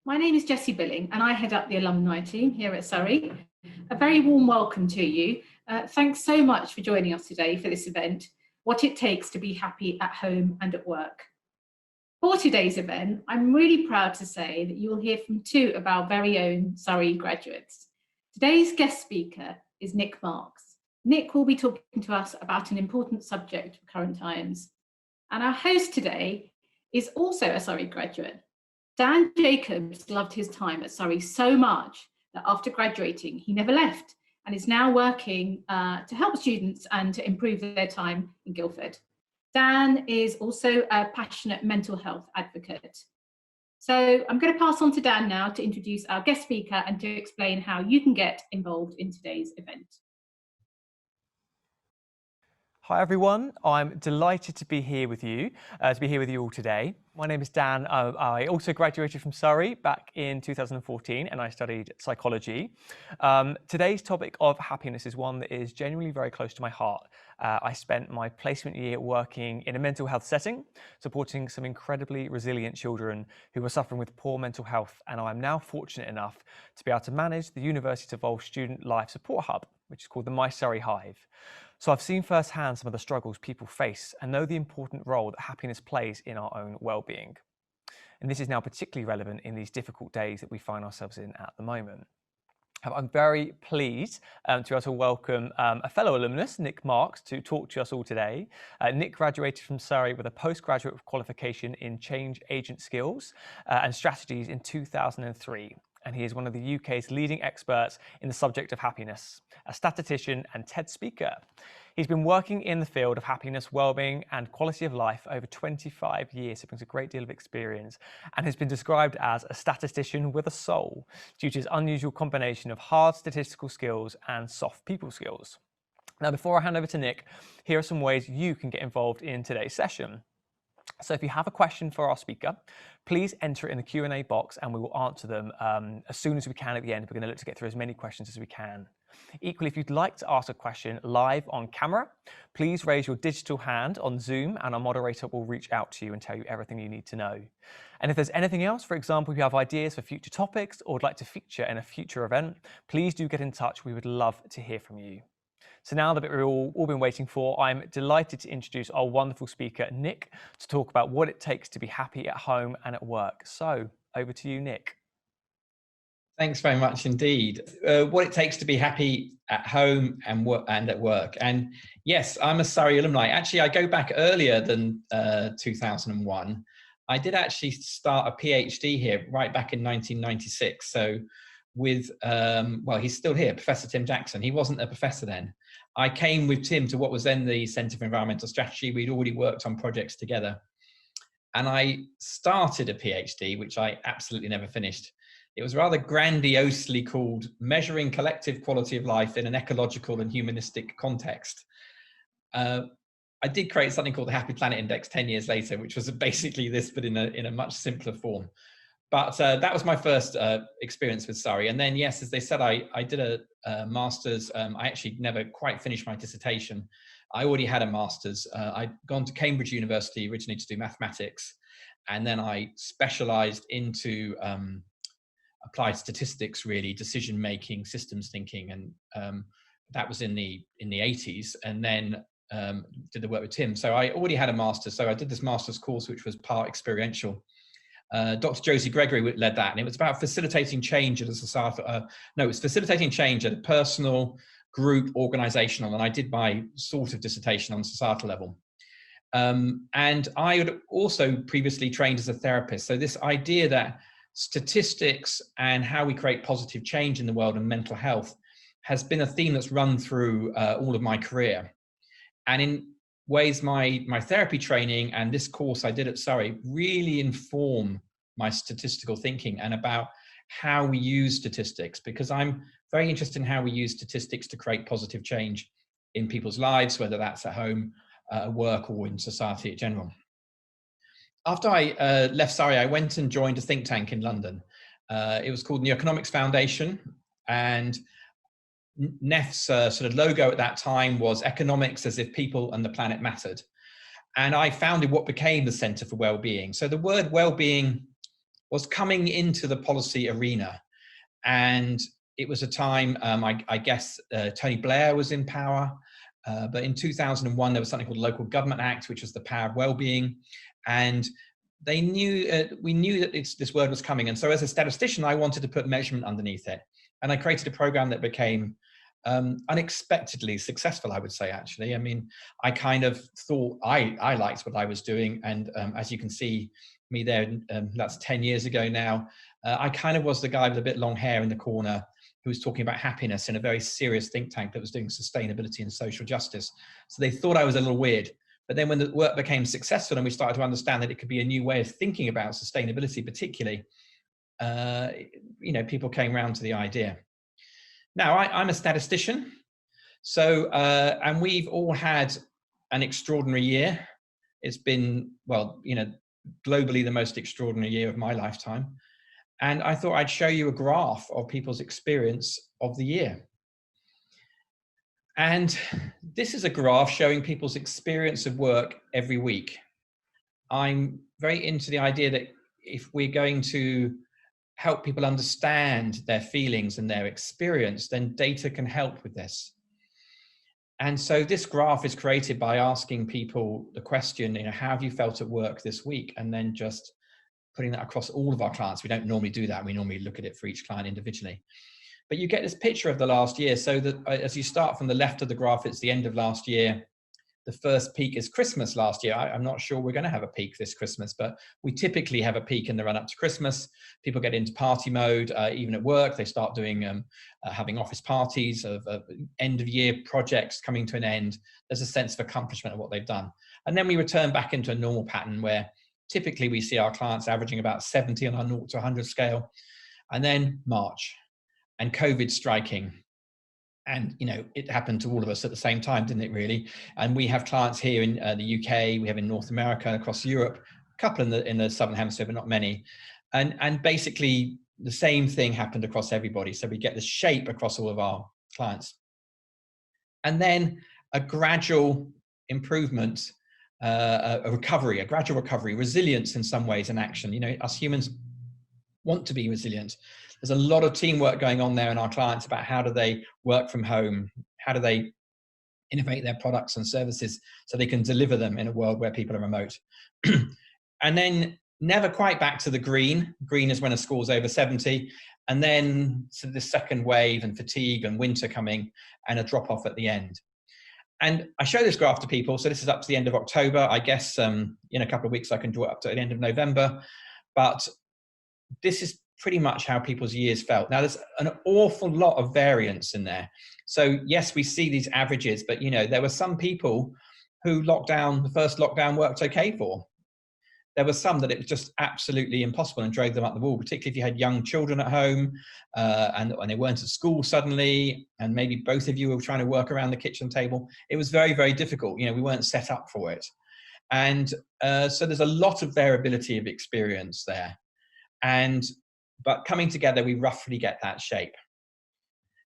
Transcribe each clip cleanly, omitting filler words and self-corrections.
My name is Jessie Billing and I head up the alumni team here at Surrey. A very warm welcome to you. Thanks so much for joining us today for this event, What It Takes to Be Happy at Home and at Work. For today's event, I'm really proud to say that you will hear from two of our very own Surrey graduates. Today's guest speaker is Nic Marks. Nic will be talking to us about an important subject of current times. And our host today is also a Surrey graduate. Dan Jacobs loved his time at Surrey so much that after graduating, he never left and is now working to help students and to improve their time in Guildford. Dan is also a passionate mental health advocate. So I'm going to pass on to Dan now to introduce our guest speaker and to explain how you can get involved in today's event. Hi everyone, I'm delighted to be here with you, all today. My name is Dan. I also graduated from Surrey back in 2014 and I studied psychology. Today's topic of happiness is one that is genuinely very close to my heart. I spent my placement year working in a mental health setting, supporting some incredibly resilient children who were suffering with poor mental health, and I'm now fortunate enough to be able to manage the University of Surrey Student Life Support Hub, which is called the My Surrey Hive. So I've seen firsthand some of the struggles people face and know the important role that happiness plays in our own well-being. And this is now particularly relevant in these difficult days that we find ourselves in at the moment. I'm very pleased to be able to welcome a fellow alumnus, Nic Marks, to talk to us all today. Nic graduated from Surrey with a postgraduate qualification in change agent skills and strategies in 2003. And he is one of the UK's leading experts in the subject of happiness, a statistician and TED speaker. He's been working in the field of happiness, wellbeing and quality of life over 25 years. He brings a great deal of experience and has been described as a statistician with a soul due to his unusual combination of hard statistical skills and soft people skills. Now, before I hand over to Nic, here are some ways you can get involved in today's session. So if you have a question for our speaker, please enter it in the Q&A box and we will answer them as soon as we can at the end. We're going to look to get through as many questions as we can. Equally, if you'd like to ask a question live on camera, please raise your digital hand on Zoom and our moderator will reach out to you and tell you everything you need to know. And if there's anything else, for example, if you have ideas for future topics or would like to feature in a future event, please do get in touch. We would love to hear from you. So now the bit we've all been waiting for, I'm delighted to introduce our wonderful speaker, Nic, to talk about what it takes to be happy at home and at work. So over to you, Nic. Thanks very much indeed. What it takes to be happy at home and at work. And yes, I'm a Surrey alumni. Actually, I go back earlier than 2001. I did actually start a PhD here right back in 1996. So with, well, he's still here, Professor Tim Jackson. He wasn't a professor then. I came with Tim to what was then the Centre for Environmental Strategy. We'd already worked on projects together. And I started a PhD, which I absolutely never finished. It was rather grandiosely called Measuring Collective Quality of Life in an Ecological and Humanistic Context. I did create something called the Happy Planet Index 10 years later, which was basically this, but in a much simpler form. But that was my first experience with Surrey. And then, yes, as they said, I did a master's. I actually never quite finished my dissertation. I already had a master's. I'd gone to Cambridge University originally to do mathematics. And then I specialized into applied statistics, really, decision-making, systems thinking. And that was in the 80s. And then did the work with Tim. So I already had a master's. So I did this master's course, which was part experiential. Dr. Josie Gregory led that, and it was about facilitating change at a societal, no, it was facilitating change at a personal, group, organizational, and I did my sort of dissertation on societal level. And I had also previously trained as a therapist. So this idea that statistics and how we create positive change in the world and mental health has been a theme that's run through all of my career. And in ways my therapy training and this course I did at Surrey really inform my statistical thinking and about how we use statistics, because I'm very interested in how we use statistics to create positive change in people's lives, whether that's at home, at work, or in society in general. After I left Surrey, I went and joined a think tank in London. It was called the Economics Foundation, and NEF's sort of logo at that time was economics as if people and the planet mattered. And I founded what became the Centre for Wellbeing. So the word wellbeing was coming into the policy arena. And it was a time, I guess, Tony Blair was in power. But in 2001, there was something called the Local Government Act, which was the power of wellbeing. And we knew that this word was coming. And so as a statistician, I wanted to put measurement underneath it. And I created a program that became unexpectedly successful, I would say, actually. I mean, I kind of thought I liked what I was doing. And as you can see me there, that's 10 years ago now, I kind of was the guy with a bit long hair in the corner who was talking about happiness in a very serious think tank that was doing sustainability and social justice. So they thought I was a little weird. But then when the work became successful and we started to understand that it could be a new way of thinking about sustainability, particularly, people came around to the idea. Now, I'm a statistician. So, and we've all had an extraordinary year. It's been, globally the most extraordinary year of my lifetime. And I thought I'd show you a graph of people's experience of the year. And this is a graph showing people's experience of work every week. I'm very into the idea that if we're going to help people understand their feelings and their experience, then data can help with this. And so this graph is created by asking people the question, how have you felt at work this week? And then just putting that across all of our clients. We don't normally do that. We normally look at it for each client individually. But you get this picture of the last year. So that as you start from the left of the graph, it's the end of last year. The first peak is Christmas last year. I'm not sure we're going to have a peak this Christmas, but we typically have a peak in the run up to Christmas. People get into party mode, even at work. They start doing, having office parties of end of year projects coming to an end. There's a sense of accomplishment of what they've done. And then we return back into a normal pattern where typically we see our clients averaging about 70 on our 0 to 100 scale. And then March and COVID striking. And, it happened to all of us at the same time, didn't it, really? And we have clients here in the UK, we have in North America, across Europe, a couple in the Southern Hemisphere, but not many. And basically the same thing happened across everybody. So we get the shape across all of our clients. And then a gradual improvement, a gradual recovery, resilience in some ways in action. Us humans want to be resilient. There's a lot of teamwork going on there in our clients about how do they work from home, how do they innovate their products and services so they can deliver them in a world where people are remote. And then never quite back to the green. Green is when a score's over 70. And then sort of the second wave and fatigue and winter coming and a drop off at the end. And I show this graph to people. So this is up to the end of October. I guess in a couple of weeks, I can draw it up to the end of November. But this is pretty much how people's years felt. Now, there's an awful lot of variance in there. So yes, we see these averages, but there were some people who the first lockdown worked okay for. There were some that it was just absolutely impossible and drove them up the wall, particularly if you had young children at home and they weren't at school suddenly, and maybe both of you were trying to work around the kitchen table. It was very, very difficult. We weren't set up for it. And so there's a lot of variability of experience there. But coming together, we roughly get that shape.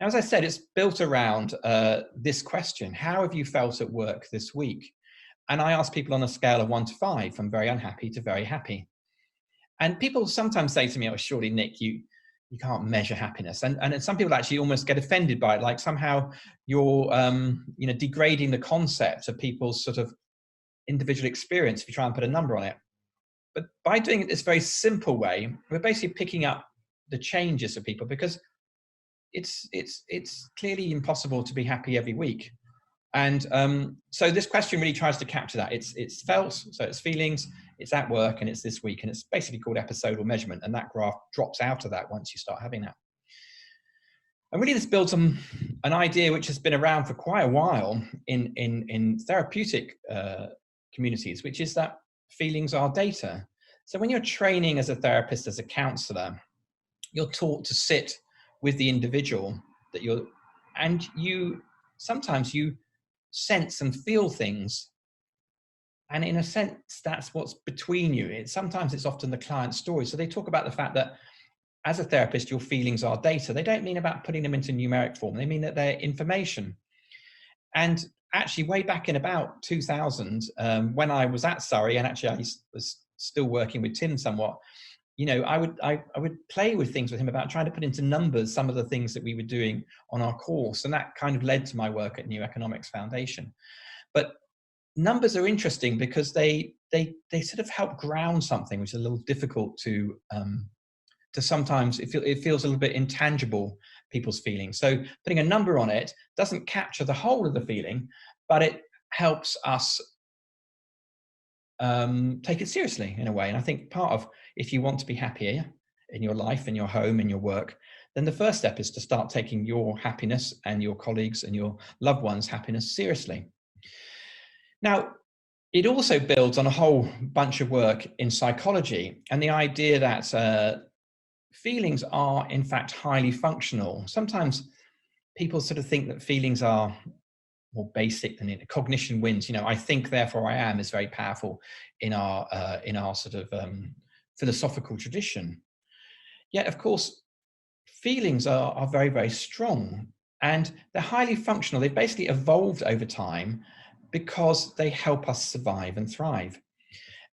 Now, as I said, it's built around this question: how have you felt at work this week? And I ask people on a scale of 1 to 5, from very unhappy to very happy. And people sometimes say to me, "Oh, surely, Nic, you can't measure happiness." And some people actually almost get offended by it, like somehow you're degrading the concept of people's sort of individual experience if you try and put a number on it. But by doing it this very simple way, we're basically picking up the changes of people, because it's clearly impossible to be happy every week. And so this question really tries to capture that. It's felt, so it's feelings, it's at work, and it's this week. And it's basically called episodal measurement. And that graph drops out of that once you start having that. And really this builds on an idea which has been around for quite a while in therapeutic communities, which is that feelings are data. So when you're training as a therapist, as a counselor, you're taught to sit with the individual and sometimes you sense and feel things. And in a sense, that's what's between you. Sometimes it's often the client's story. So they talk about the fact that as a therapist, your feelings are data. They don't mean about putting them into numeric form. They mean that they're information. And actually way back in about 2000, when I was at Surrey, and actually I was still working with Tim somewhat, I would play with things with him about trying to put into numbers some of the things that we were doing on our course. And that kind of led to my work at New Economics Foundation. But numbers are interesting because they sort of help ground something which is a little difficult to sometimes it feels a little bit intangible, people's feelings. So putting a number on it doesn't capture the whole of the feeling, but it helps us take it seriously in a way. And I think part of, if you want to be happier in your life, in your home, in your work, then the first step is to start taking your happiness and your colleagues and your loved ones' happiness seriously. Now, it also builds on a whole bunch of work in psychology and the idea that feelings are in fact highly functional. Sometimes people sort of think that feelings are more basic than it. Cognition wins. I think, therefore I am is very powerful in our sort of philosophical tradition. Yet, of course, feelings are very, very strong and they're highly functional. They've basically evolved over time because they help us survive and thrive.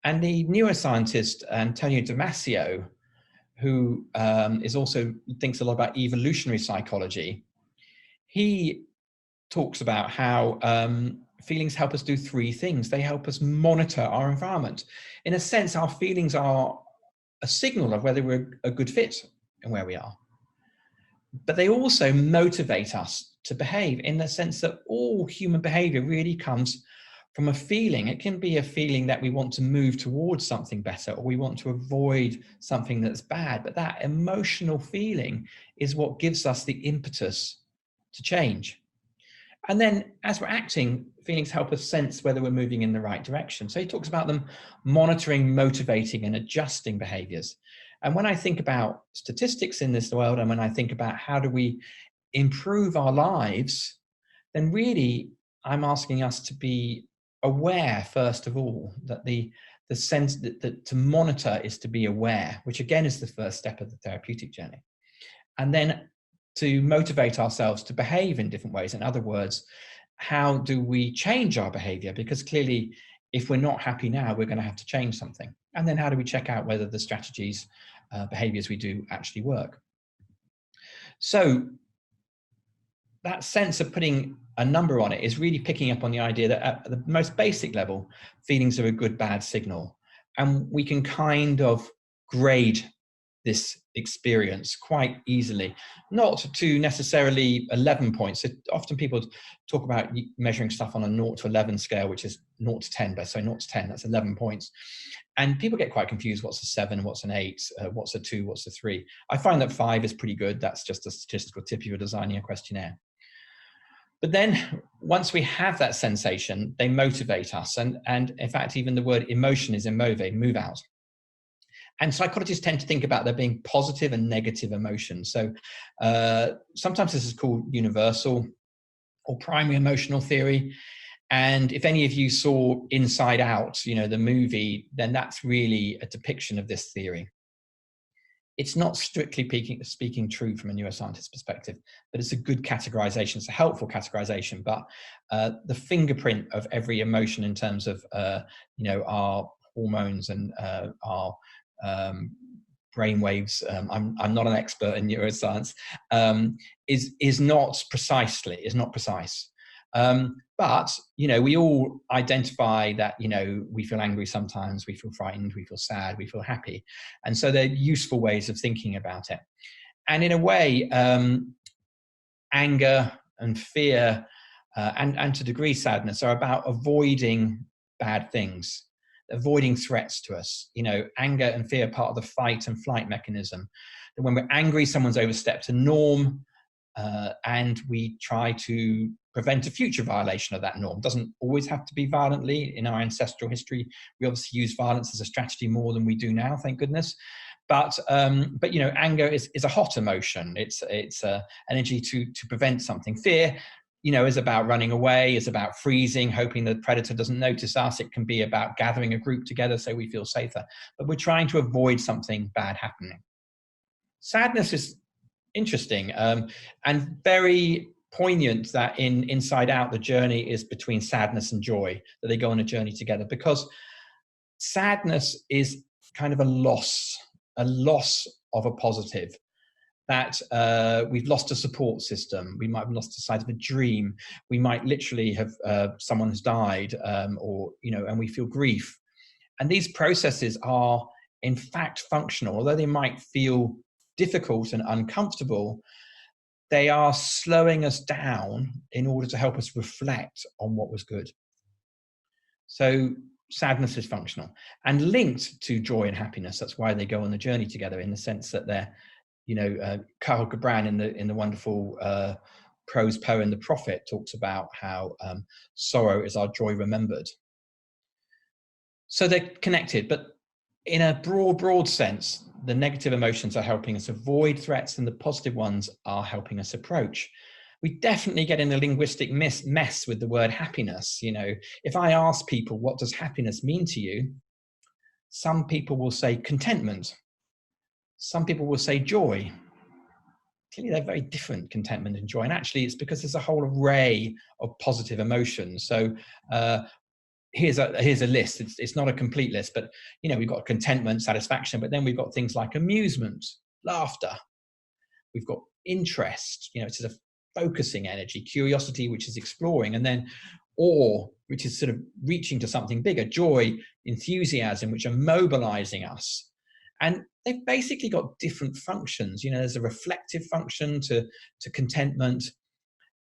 And the neuroscientist Antonio Damasio, who thinks a lot about evolutionary psychology, he talks about how feelings help us do three things. They help us monitor our environment. In a sense, our feelings are a signal of whether we're a good fit and where we are. But they also motivate us to behave in the sense that all human behavior really comes from a feeling. It can be a feeling that we want to move towards something better or we want to avoid something that's bad. But that emotional feeling is what gives us the impetus to change. And then as we're acting, feelings help us sense whether we're moving in the right direction. So he talks about them monitoring, motivating, and adjusting behaviors. And when I think about statistics in this world, and when I think about how do we improve our lives, then really I'm asking us to be aware, first of all, that the sense that to monitor is to be aware, which again is the first step of the therapeutic journey. And then to motivate ourselves to behave in different ways. In other words, how do we change our behavior? Because clearly, if we're not happy now, we're going to have to change something. And then how do we check out whether the strategies, behaviors we do actually work? So that sense of putting a number on it is really picking up on the idea that at the most basic level, feelings are a good, bad signal. And we can kind of grade this experience quite easily, not to necessarily 11 points. Often people talk about measuring stuff on a 0 to 11 scale, which is 0 to 10, but so 0 to 10, that's 11 points. And people get quite confused. What's a 7, what's an 8, what's a 2, what's a 3? I find that 5 is pretty good. That's just a statistical tip if you're designing a questionnaire. But then once we have that sensation, they motivate us. And in fact, even the word emotion is emove, move out. And psychologists tend to think about there being positive and negative emotions. So sometimes this is called universal or primary emotional theory. And if any of you saw Inside Out, the movie, then that's really a depiction of this theory. It's not strictly speaking true from a neuroscientist perspective, but it's a good categorization. It's a helpful categorization, but the fingerprint of every emotion in terms of, our hormones and our brain waves, I'm not an expert in neuroscience, is not precise. But we all identify that we feel angry sometimes, we feel frightened, we feel sad, we feel happy, and so they're useful ways of thinking about it. And in a way, anger and fear and to a degree sadness are about avoiding bad things, avoiding threats to us. Anger and fear are part of the fight and flight mechanism. And when we're angry, someone's overstepped a norm, and we try to prevent a future violation of that norm. It doesn't always have to be violently. In our ancestral history, we obviously use violence as a strategy more than we do now, thank goodness. But anger is a hot emotion. It's energy to prevent something. Fear, is about running away, is about freezing, hoping the predator doesn't notice us. It can be about gathering a group together so we feel safer. But we're trying to avoid something bad happening. Sadness is interesting and very poignant that in Inside Out, the journey is between sadness and joy, that they go on a journey together, because sadness is kind of a loss a loss of a positive, that we've lost a support system, we might have lost the sight of a dream, we might literally have someone has died, or and we feel grief. And these processes are in fact functional, although they might feel difficult and uncomfortable. They are slowing us down in order to help us reflect on what was good. So sadness is functional and linked to joy and happiness. That's why they go on the journey together, in the sense that they're, Kyle Gibran in the wonderful prose poem The Prophet talks about how sorrow is our joy remembered. So they're connected, but in a broad sense, the negative emotions are helping us avoid threats and the positive ones are helping us approach. We definitely get in a linguistic mess with the word happiness. If I ask people, what does happiness mean to you? Some people will say contentment. Some people will say joy. Clearly, they're very different, contentment and joy. And actually, it's because there's a whole array of positive emotions. So here's a list. It's not a complete list, but we've got contentment, satisfaction, but then we've got things like amusement, laughter. We've got interest, it's a focusing energy, curiosity, which is exploring, and then awe, which is sort of reaching to something bigger, joy, enthusiasm, which are mobilizing us. And they've basically got different functions. There's a reflective function to contentment.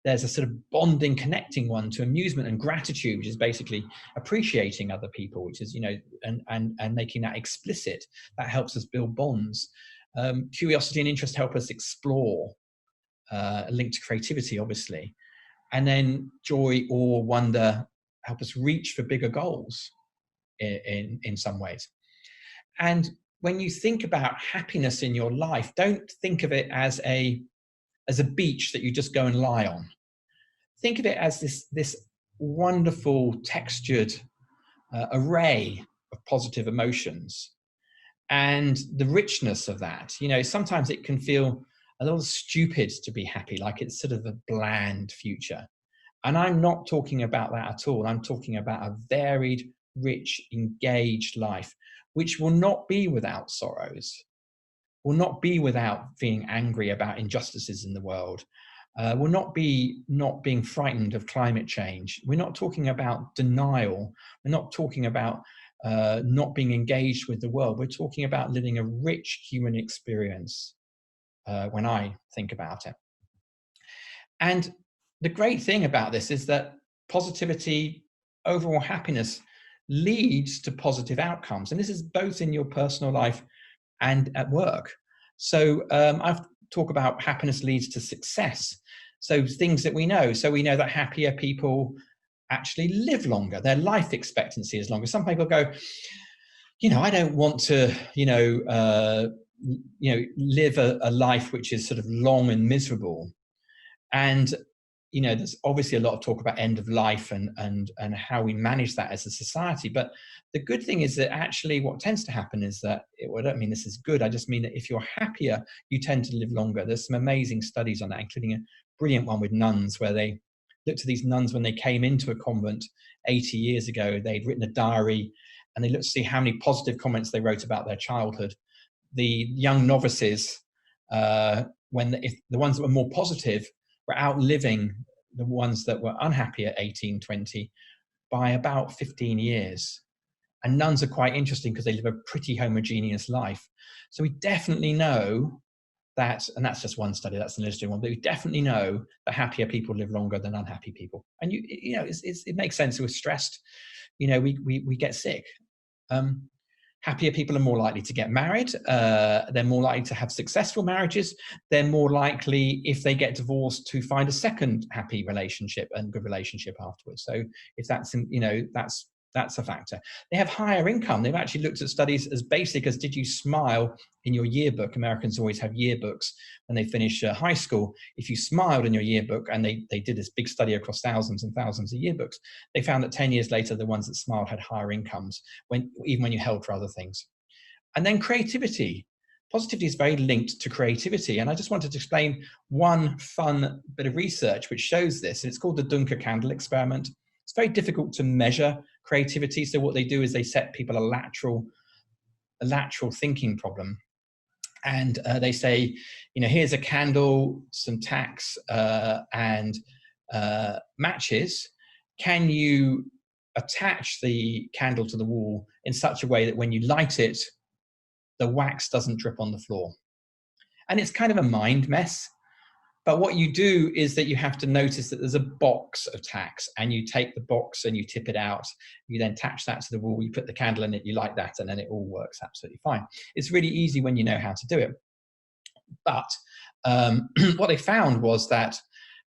There's a sort of bonding, connecting one to amusement, and gratitude, which is basically appreciating other people, which is, and making that explicit. That helps us build bonds. Curiosity and interest help us explore, linked to creativity, obviously. And then joy, awe, wonder help us reach for bigger goals in some ways. And when you think about happiness in your life, don't think of it as a beach that you just go and lie on. Think of it as this wonderful textured array of positive emotions, and the richness of that. Sometimes it can feel a little stupid to be happy, like it's sort of a bland future. And I'm not talking about that at all. I'm talking about a varied, rich, engaged life, which will not be without sorrows, will not be without feeling angry about injustices in the world, will not being frightened of climate change. We're not talking about denial. We're not talking about not being engaged with the world. We're talking about living a rich human experience when I think about it. And the great thing about this is that positivity, overall happiness, leads to positive outcomes. And this is both in your personal life and at work. So I've talked about happiness leads to success. So things that we know. So we know that happier people actually live longer. Their life expectancy is longer. Some people go, I don't want to, live a life which is sort of long and miserable. And there's obviously a lot of talk about end of life and how we manage that as a society. But the good thing is that actually what tends to happen is that, I don't mean this is good, I just mean that if you're happier, you tend to live longer. There's some amazing studies on that, including a brilliant one with nuns, where they looked at these nuns when they came into a convent 80 years ago. They'd written a diary and they looked to see how many positive comments they wrote about their childhood. The young novices, if the ones that were more positive, were outliving the ones that were unhappy at 18, 20 by about 15 years. And nuns are quite interesting because they live a pretty homogeneous life. So we definitely know that, and that's just one study, that's an illustrative one, but we definitely know that happier people live longer than unhappy people. And it makes sense. We're stressed, we get sick. Happier people are more likely to get married. They're more likely to have successful marriages. They're more likely, if they get divorced, to find a second happy relationship and good relationship afterwards. So if that's, that's a factor. They have higher income. They've actually looked at studies as basic as, did you smile in your yearbook? Americans always have yearbooks when they finish high school. If you smiled in your yearbook, and they did this big study across thousands and thousands of yearbooks, they found that 10 years later, the ones that smiled had higher incomes, even when you held for other things. And then creativity. Positivity is very linked to creativity. And I just wanted to explain one fun bit of research which shows this. And it's called the Dunker Candle experiment. It's very difficult to measure creativity. So what they do is they set people a lateral thinking problem. And they say, here's a candle, some tacks, and matches. Can you attach the candle to the wall in such a way that when you light it, the wax doesn't drip on the floor? And it's kind of a mind mess. But what you do is that you have to notice that there's a box of tacks, and you take the box and you tip it out. You then attach that to the wall, you put the candle in it, you light that, and then it all works absolutely fine. It's really easy when you know how to do it. But what they found was that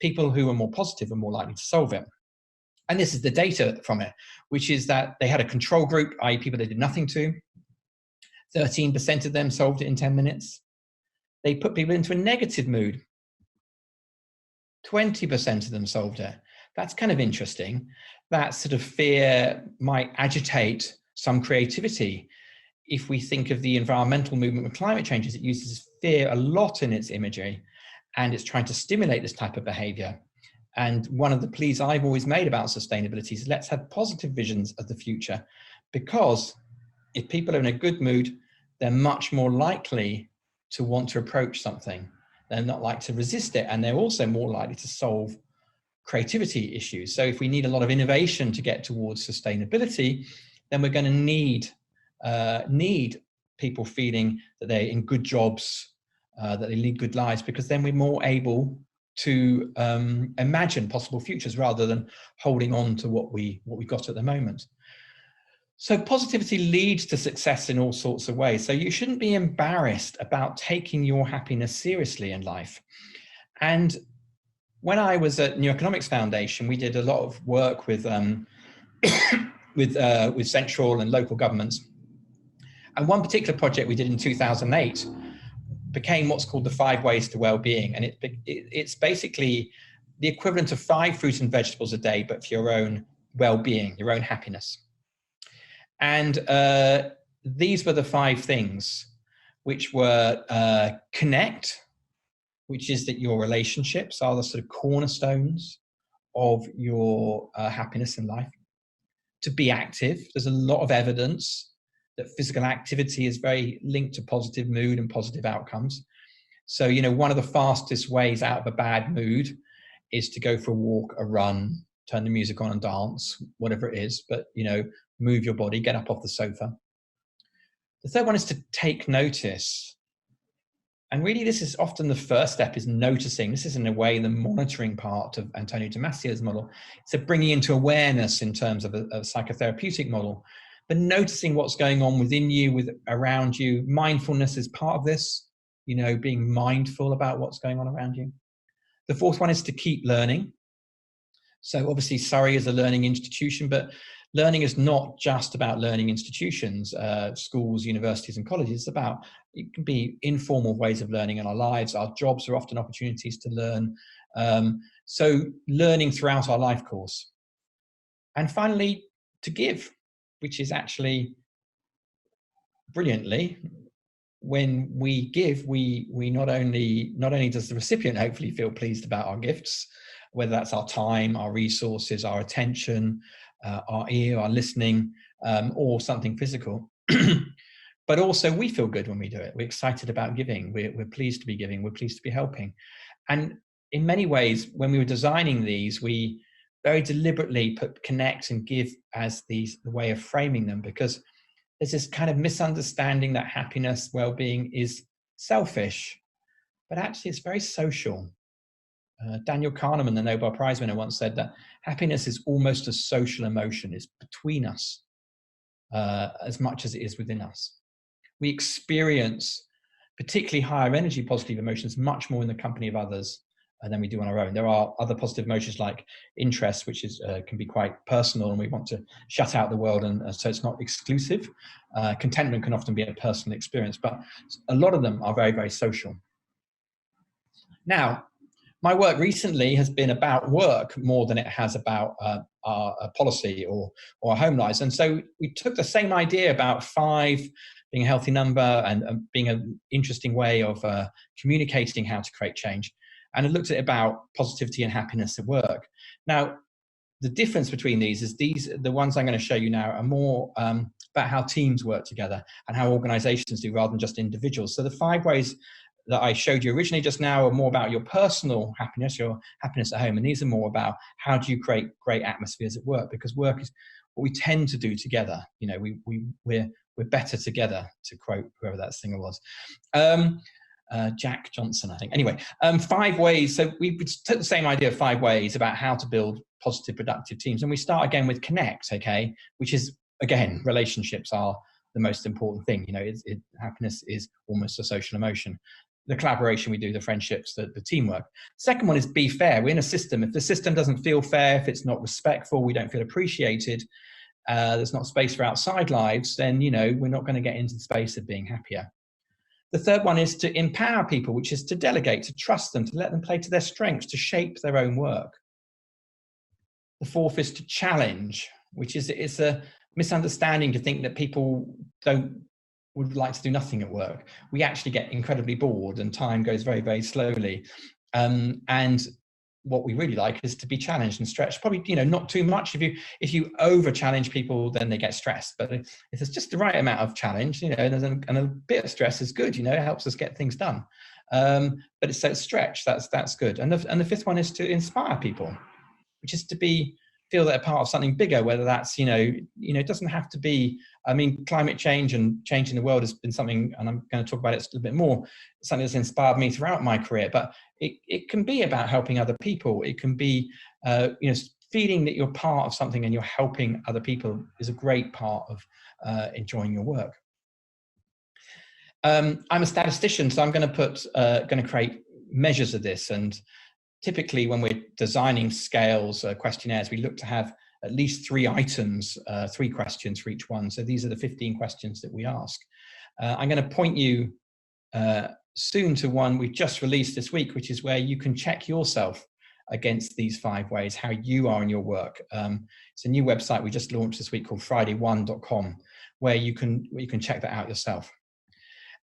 people who were more positive were more likely to solve it. And this is the data from it, which is that they had a control group, i.e. people they did nothing to. 13% of them solved it in 10 minutes. They put people into a negative mood. 20% of them solved it. That's kind of interesting. That sort of fear might agitate some creativity. If we think of the environmental movement with climate changes, it uses fear a lot in its imagery, and it's trying to stimulate this type of behavior. And one of the pleas I've always made about sustainability is let's have positive visions of the future, because if people are in a good mood, they're much more likely to want to approach something. They're not likely to resist it, and they're also more likely to solve creativity issues. So if we need a lot of innovation to get towards sustainability, then we're going to need people feeling that they're in good jobs, that they lead good lives, because then we're more able to imagine possible futures rather than holding on to what we got at the moment. So positivity leads to success in all sorts of ways. So you shouldn't be embarrassed about taking your happiness seriously in life. And when I was at New Economics Foundation, we did a lot of work with with central and local governments. And one particular project we did in 2008 became what's called the 5 ways to well-being. And it's basically the equivalent of 5 fruits and vegetables a day, but for your own well-being, your own happiness. And these were the 5 things, which were connect, which is that your relationships are the sort of cornerstones of your happiness in life. To be active, there's a lot of evidence that physical activity is very linked to positive mood and positive outcomes. So, one of the fastest ways out of a bad mood is to go for a walk, a run, turn the music on and dance, whatever it is, but, move your body, get up off the sofa. The third one is to take notice. And really, this is often the first step, is noticing. This is, in a way, the monitoring part of Antonio Damasio's model. It's a bringing into awareness in terms of a psychotherapeutic model, but noticing what's going on within you, around you. Mindfulness is part of this, being mindful about what's going on around you. The fourth one is to keep learning. So obviously Surrey is a learning institution, but learning is not just about learning institutions, schools, universities and colleges. It can be informal ways of learning in our lives. Our jobs are often opportunities to learn. So learning throughout our life course. And finally, to give, which is actually brilliantly, when we give, we not only does the recipient hopefully feel pleased about our gifts, whether that's our time, our resources, our attention, our ear, our listening, or something physical. But also we feel good when we do it. We're excited about giving. We're pleased to be giving. We're pleased to be helping. And in many ways, when we were designing these, we very deliberately put connect and give as the way of framing them, because there's this kind of misunderstanding that happiness, well-being is selfish, but actually it's very social. Daniel Kahneman, the Nobel Prize winner, once said that happiness is almost a social emotion. It's between us as much as it is within us. We experience particularly higher energy positive emotions much more in the company of others than we do on our own. There are other positive emotions like interest, which is can be quite personal, and we want to shut out the world, and so it's not exclusive. Contentment can often be a personal experience, but a lot of them are very, very social. Now, my work recently has been about work more than it has about our policy or our home lives. And so we took the same idea about 5 being a healthy number and being an interesting way of communicating how to create change. And I looked at it about positivity and happiness at work. Now, the difference between these is the ones I'm going to show you now are more about how teams work together and how organizations do rather than just individuals. So the 5 ways that I showed you originally just now are more about your personal happiness, your happiness at home. And these are more about how do you create great atmospheres at work, because work is what we tend to do together. You know, we're better together, to quote whoever that singer was. Jack Johnson, I think. Anyway, 5 ways. So we took the same idea of 5 ways about how to build positive, productive teams. And we start again with connect, okay, which is, again, relationships are the most important thing. You know, happiness is almost a social emotion. The collaboration we do, the friendships, the teamwork. Second one is be fair. We're in a system. If the system doesn't feel fair, if it's not respectful, we don't feel appreciated, there's not space for outside lives, then, you know, we're not going to get into the space of being happier. The third one is to empower people, which is to delegate, to trust them, to let them play to their strengths, to shape their own work. The fourth is to challenge, which is it's a misunderstanding to think that people would like to do nothing at work. We actually get incredibly bored and time goes very, very slowly. And what we really like is to be challenged and stretched. Probably, you know, not too much. If you over challenge people, then they get stressed. But if there's just the right amount of challenge, you know, and a bit of stress is good. You know, it helps us get things done. But it's stretched. That's good. And the fifth one is to inspire people, which is to feel that they're part of something bigger. Whether that's it doesn't have to be. I mean, climate change and changing the world has been something, and I'm going to talk about it a little bit more, something that's inspired me throughout my career. But it can be about helping other people. It can be, feeling that you're part of something and you're helping other people is a great part of enjoying your work. I'm a statistician, so I'm going to create measures of this. And typically, when we're designing scales, questionnaires, we look to have at least 3 items, 3 questions for each one. So these are the 15 questions that we ask. I'm going to point you soon to one we've just released this week, which is where you can check yourself against these 5 ways, how you are in your work. It's a new website we just launched this week called friday1.com, where you can check that out yourself.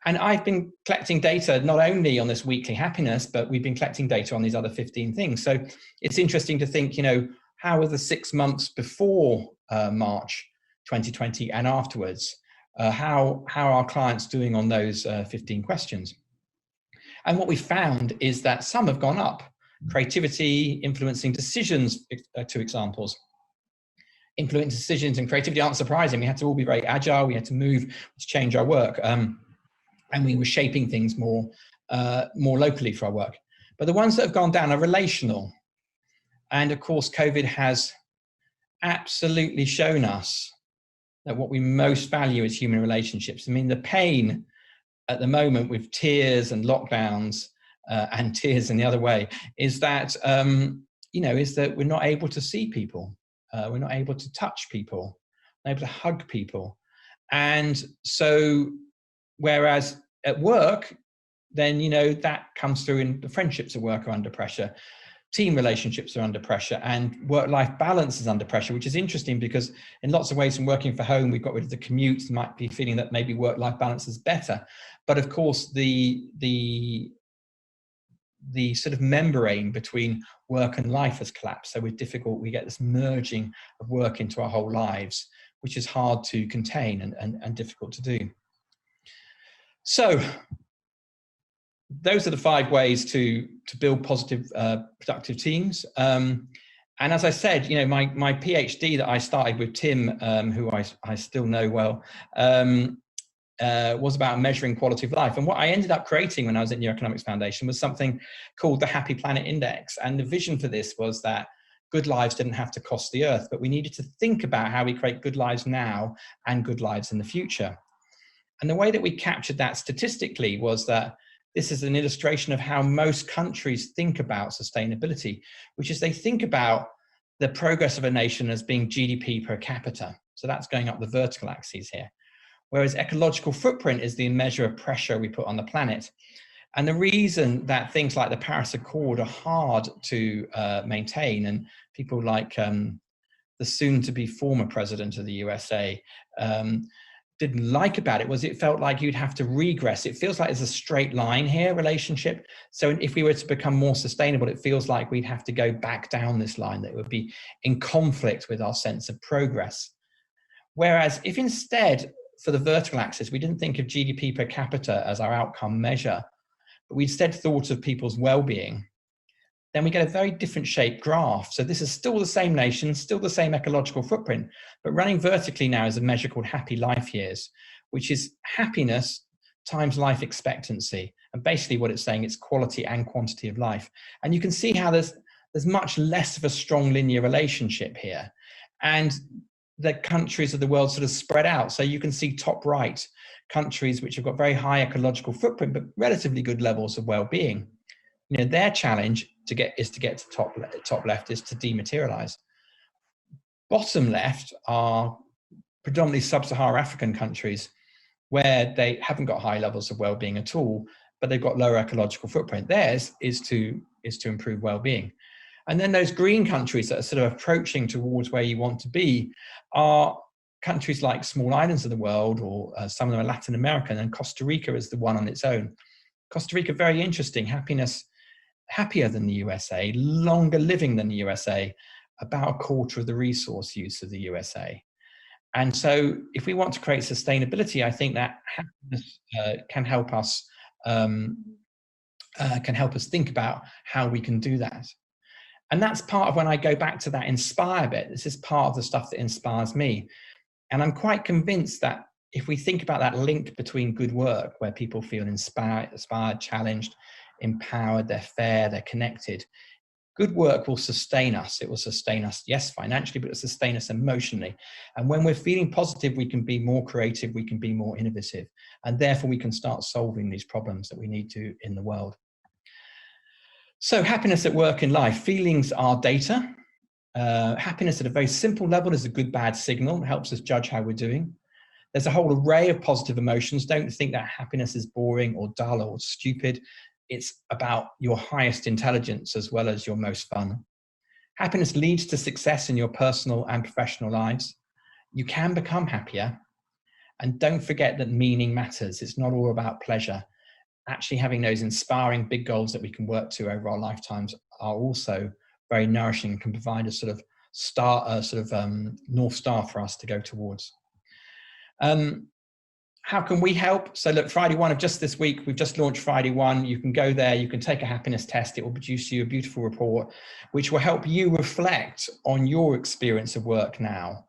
And I've been collecting data not only on this weekly happiness, but we've been collecting data on these other 15 things. So it's interesting to think, how are the 6 months before March 2020 and afterwards? How are our clients doing on those 15 questions? And what we found is that some have gone up. Creativity, influencing decisions, 2 examples. Influencing decisions and creativity aren't surprising. We had to all be very agile. We had to move to change our work. And we were shaping things more locally for our work. But the ones that have gone down are relational. And of course, COVID has absolutely shown us that what we most value is human relationships. I mean, the pain at the moment with tears and lockdowns and tears in the other way is that, is that we're not able to see people. We're not able to touch people, not able to hug people. And so, whereas at work, then, that comes through in the friendships at work are under pressure. Team relationships are under pressure, and work-life balance is under pressure, which is interesting because in lots of ways from working from home, we've got rid of the commutes. You might be feeling that maybe work-life balance is better. But of course, the sort of membrane between work and life has collapsed. So we get this merging of work into our whole lives, which is hard to contain and difficult to do. So those are the 5 ways to build positive, productive teams. And as I said, my PhD that I started with Tim, who I still know well, was about measuring quality of life. And what I ended up creating when I was at Neuroeconomics Foundation was something called the Happy Planet Index. And the vision for this was that good lives didn't have to cost the earth, but we needed to think about how we create good lives now and good lives in the future. And the way that we captured that statistically was that this is an illustration of how most countries think about sustainability, which is they think about the progress of a nation as being GDP per capita. So that's going up the vertical axes here. Whereas ecological footprint is the measure of pressure we put on the planet. And the reason that things like the Paris Accord are hard to maintain, and people like the soon-to-be former president of the USA didn't like about it, was it felt like you'd have to regress. It feels like there's a straight line here, relationship. So if we were to become more sustainable, it feels like we'd have to go back down this line that would be in conflict with our sense of progress. Whereas if instead, for the vertical axis, we didn't think of GDP per capita as our outcome measure, but we instead thought of people's well-being, then we get a very different shaped graph. So this is still the same nation, still the same ecological footprint, but running vertically now is a measure called happy life years, which is happiness times life expectancy. And basically what it's saying, it's quality and quantity of life. And you can see how there's much less of a strong linear relationship here. And the countries of the world sort of spread out. So you can see top right, countries which have got very high ecological footprint, but relatively good levels of well-being. You know, their challenge is to get to top left is to dematerialize. Bottom left are predominantly sub-Saharan African countries where they haven't got high levels of well-being at all, but they've got lower ecological footprint. Theirs is to improve well-being. And then those green countries that are sort of approaching towards where you want to be are countries like small islands of the world, or some of them are Latin American, and Costa Rica is the one on its own. Costa Rica, very interesting, happier than the USA, longer living than the USA, about a quarter of the resource use of the USA. And so if we want to create sustainability, I think that happiness can help us think about how we can do that. And that's part of when I go back to that inspire bit. This is part of the stuff that inspires me. And I'm quite convinced that if we think about that link between good work, where people feel inspired, challenged, empowered, they're fair, they're connected, good work will sustain us. It will sustain us, yes, financially, but it will sustain us emotionally. And when we're feeling positive, we can be more creative, we can be more innovative, and therefore we can start solving these problems that we need to in the world. So happiness at work and life. Feelings are data. Happiness at a very simple level is a good, bad signal. It helps us judge how we're doing. There's a whole array of positive emotions. Don't think that happiness is boring or dull or stupid. It's about your highest intelligence as well as your most fun. Happiness leads to success in your personal and professional lives. You can become happier. And don't forget that meaning matters. It's not all about pleasure. Actually having those inspiring big goals that we can work to over our lifetimes are also very nourishing and can provide a sort of North Star for us to go towards. How can we help? So look, Friday One of just this week, we've just launched Friday One. You can go there, you can take a happiness test. It will produce you a beautiful report, which will help you reflect on your experience of work now.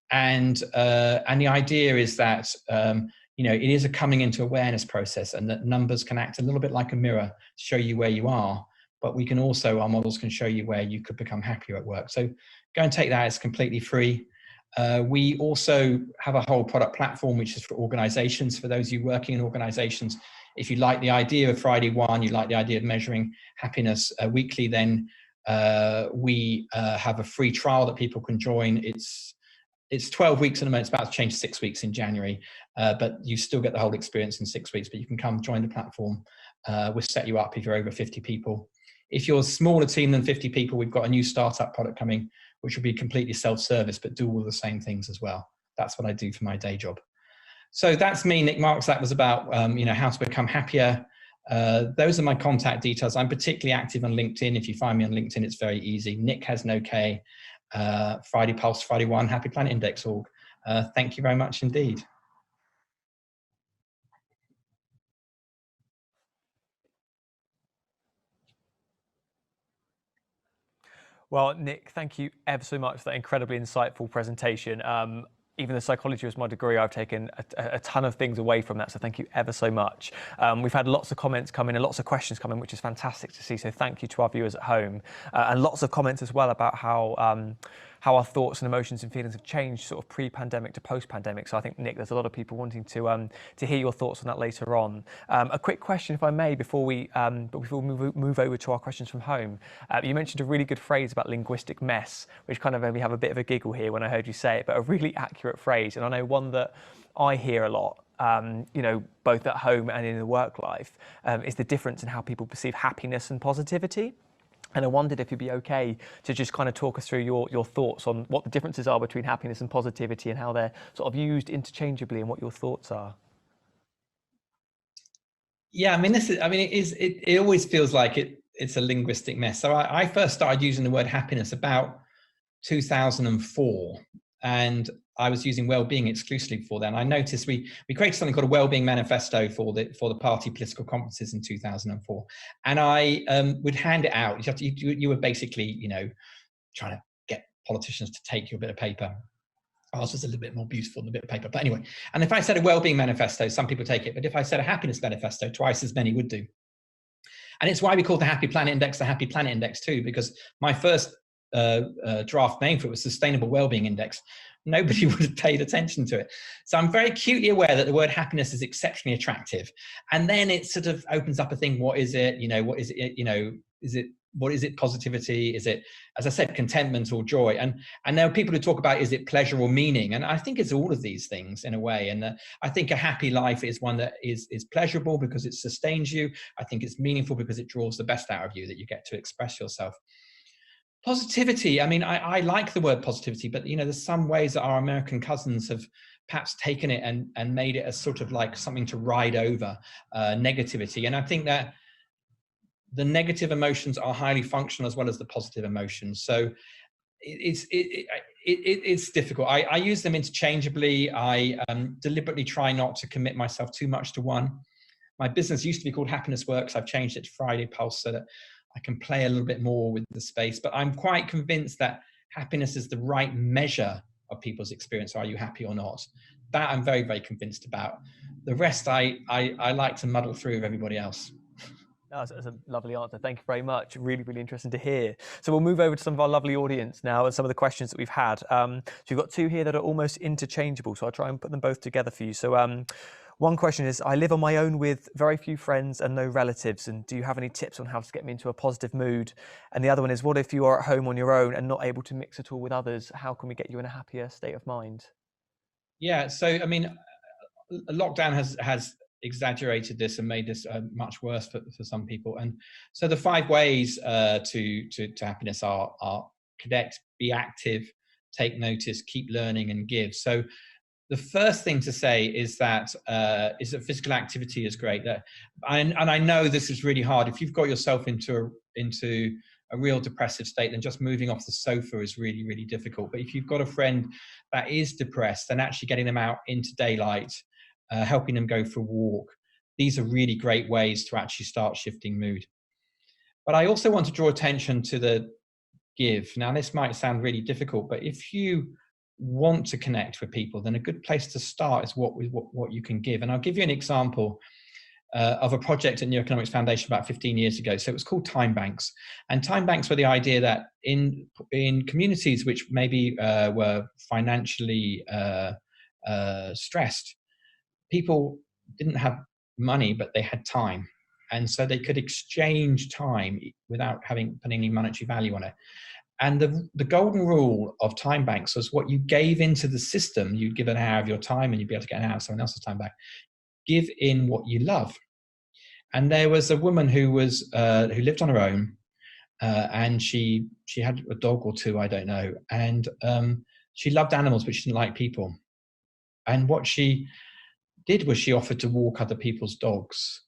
And the idea is that, it is a coming into awareness process, and that numbers can act a little bit like a mirror to show you where you are, but we can also, our models can show you where you could become happier at work. So go and take that, it's completely free. We also have a whole product platform, which is for organizations, for those of you working in organizations. If you like the idea of Friday One, you like the idea of measuring happiness weekly, then we have a free trial that people can join. It's 12 weeks in a moment. It's about to change to 6 weeks in January, but you still get the whole experience in 6 weeks, but you can come join the platform. We'll set you up if you're over 50 people. If you're a smaller team than 50 people, we've got a new startup product coming, which will be completely self-service, but do all the same things as well. That's what I do for my day job. So that's me, Nic Marks. That was about, how to become happier. Those are my contact details. I'm particularly active on LinkedIn. If you find me on LinkedIn, it's very easy. Nic has no K. Friday Pulse, Friday One, Happy Planet Index org. Thank you very much indeed. Well, Nic, thank you ever so much for that incredibly insightful presentation. Even though psychology was my degree, I've taken a ton of things away from that, so thank you ever so much. We've had lots of comments come in and lots of questions come in, which is fantastic to see, so thank you to our viewers at home. And lots of comments as well about how our thoughts and emotions and feelings have changed sort of pre-pandemic to post-pandemic. So I think, Nic, there's a lot of people wanting to hear your thoughts on that later on. A quick question, if I may, before we move over to our questions from home. You mentioned a really good phrase about linguistic mess, which kind of made me have a bit of a giggle here when I heard you say it, but a really accurate phrase. And I know one that I hear a lot, both at home and in the work life, is the difference in how people perceive happiness and positivity. And I wondered if you'd be okay to just kind of talk us through your thoughts on what the differences are between happiness and positivity and how they're sort of used interchangeably and what your thoughts are. Yeah, it always feels like it's a linguistic mess. So I first started using the word happiness about 2004. and I was using wellbeing exclusively for that. And I noticed we created something called a wellbeing manifesto for the party political conferences in 2004, and I would hand it out. You were basically, you know, trying to get politicians to take your bit of paper. Ours was a little bit more beautiful than a bit of paper, but anyway. And if I said a wellbeing manifesto, some people take it, but if I said a happiness manifesto, twice as many would do. And it's why we call the Happy Planet Index the Happy Planet Index too, because my first draft name for it was Sustainable Wellbeing Index. Nobody would have paid attention to it. So I'm very acutely aware that the word happiness is exceptionally attractive. And then it sort of opens up a thing. What is it? You know, what is it? You know, what is it? Positivity? Is it, as I said, contentment or joy? And there are people who talk about, is it pleasure or meaning? And I think it's all of these things in a way. And I think a happy life is one that is pleasurable because it sustains you. I think it's meaningful because it draws the best out of you, that you get to express yourself. Positivity, I mean, I like the word positivity, but, you know, there's some ways that our American cousins have perhaps taken it and made it as sort of like something to ride over negativity. And I think that the negative emotions are highly functional as well as the positive emotions. So it's difficult. I use them interchangeably. I deliberately try not to commit myself too much to one. My business used to be called Happiness Works. I've changed it to Friday Pulse so that I can play a little bit more with the space, but I'm quite convinced that happiness is the right measure of people's experience. Are you happy or not? That I'm very, very convinced about. The rest, I like to muddle through with everybody else. That's a lovely answer. Thank you very much. Really, really interesting to hear. So we'll move over to some of our lovely audience now and some of the questions that we've had. So we've got two here that are almost interchangeable. So I'll try and put them both together for you. So one question is, I live on my own with very few friends and no relatives. And do you have any tips on how to get me into a positive mood? And the other one is, what if you are at home on your own and not able to mix at all with others? How can we get you in a happier state of mind? Yeah, so I mean, lockdown has exaggerated this and made this much worse for some people. And so the 5 ways to happiness are connect, be active, take notice, keep learning, and give. So the first thing to say is that physical activity is great. And I know this is really hard. If you've got yourself into a real depressive state, then just moving off the sofa is really, really difficult. But if you've got a friend that is depressed, then actually getting them out into daylight, helping them go for a walk, these are really great ways to actually start shifting mood. But I also want to draw attention to the give. Now, this might sound really difficult, but if you want to connect with people, then a good place to start is what you can give. And I'll give you an example of a project at New Economics Foundation about 15 years ago. So it was called time banks. And time banks were the idea that in communities which maybe were financially stressed, people didn't have money, but they had time. And so they could exchange time without putting any monetary value on it. And the golden rule of time banks was what you gave into the system, you'd give an hour of your time and you'd be able to get an hour of someone else's time back. Give in what you love. And there was a woman who lived on her own, and she had a dog or two, I don't know. And she loved animals, but she didn't like people. And what she did was she offered to walk other people's dogs.